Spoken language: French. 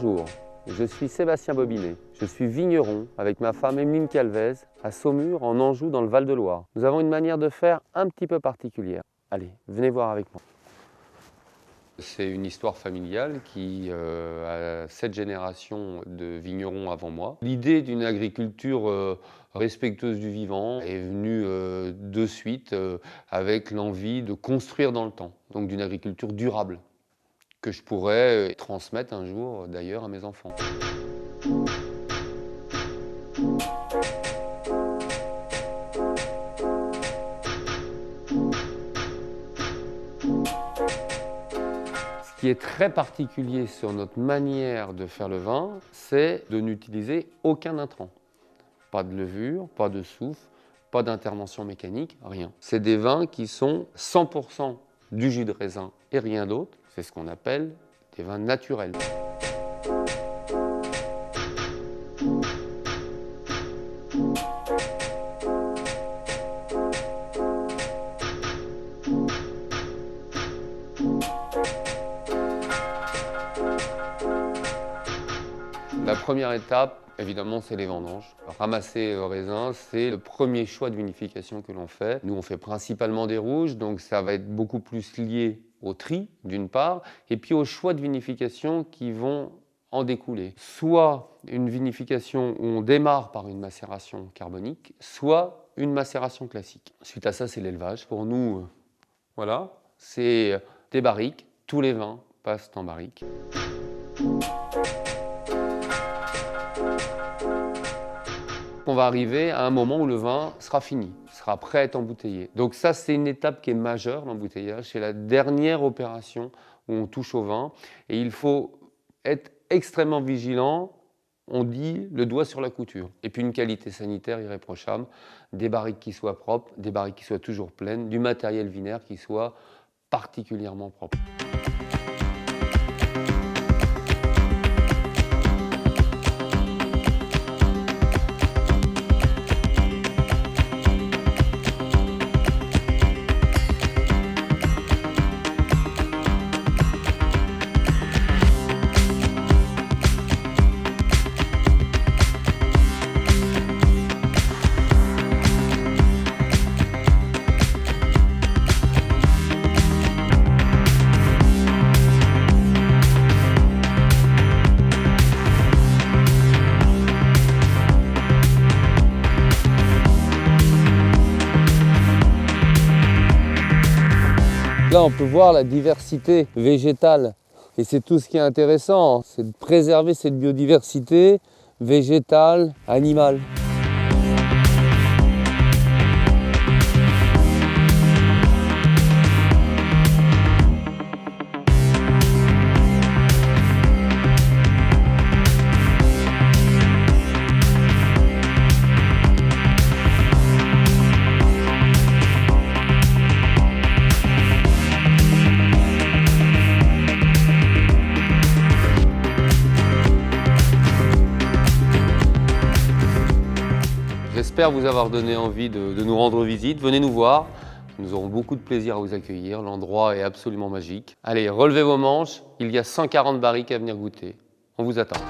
Bonjour, je suis Sébastien Bobinet. Je suis vigneron avec ma femme Emeline Calvez à Saumur en Anjou dans le Val-de-Loire. Nous avons une manière de faire un petit peu particulière. Allez, venez voir avec moi. C'est une histoire familiale qui a 7 générations de vignerons avant moi. L'idée d'une agriculture respectueuse du vivant est venue de suite avec l'envie de construire dans le temps, donc d'une agriculture durable, que je pourrais transmettre un jour d'ailleurs à mes enfants. Ce qui est très particulier sur notre manière de faire le vin, c'est de n'utiliser aucun intrant. Pas de levure, pas de soufre, pas d'intervention mécanique, rien. C'est des vins qui sont 100% du jus de raisin et rien d'autre. C'est ce qu'on appelle des vins naturels. La première étape, évidemment, c'est les vendanges. Ramasser le raisin, c'est le premier choix de vinification que l'on fait. Nous, on fait principalement des rouges, donc ça va être beaucoup plus lié au tri, d'une part, et puis aux choix de vinification qui vont en découler. Soit une vinification où on démarre par une macération carbonique, soit une macération classique. Suite à ça, c'est l'élevage. Pour nous, voilà, c'est des barriques. Tous les vins passent en barrique. On va arriver à un moment où le vin sera fini, sera prêt à être embouteillé. Donc ça, c'est une étape qui est majeure, l'embouteillage. C'est la dernière opération où on touche au vin. Et il faut être extrêmement vigilant. On dit le doigt sur la couture. Et puis une qualité sanitaire irréprochable, des barriques qui soient propres, des barriques qui soient toujours pleines, du matériel vinaire qui soit particulièrement propre. Là, on peut voir la diversité végétale et c'est tout ce qui est intéressant, c'est de préserver cette biodiversité végétale, animale. J'espère vous avoir donné envie de nous rendre visite. Venez nous voir, nous aurons beaucoup de plaisir à vous accueillir. L'endroit est absolument magique. Allez, relevez vos manches, il y a 140 barriques à venir goûter. On vous attend.